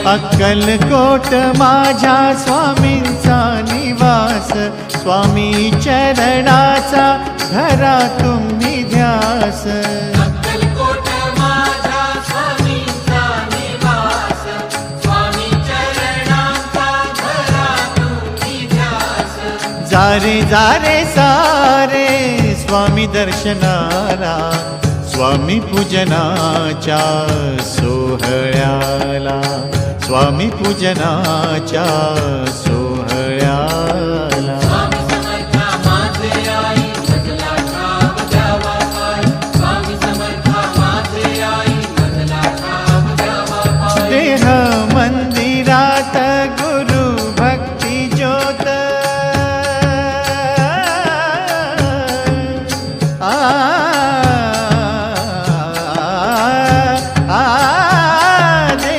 अक्कलकोट माझ्या स्वामींचा निवास, स्वामी चरणाचा धरा तुम्ही ध्यास. अक्कलकोट माझ्या स्वामींचा निवास, स्वामी चरणाचा धरा तुम्ही ध्यास. जारे जारे सारे स्वामी दर्शनाला, स्वामी पूजनाच्या सोहळ्याला, स्वामी पूजनाच्या सोहळ्याला. स्वामी समर्था माझे आई मजला ठाव द्यावा पाय, स्वामी समर्था माझे आई मजला ठाव द्यावा पाय. देह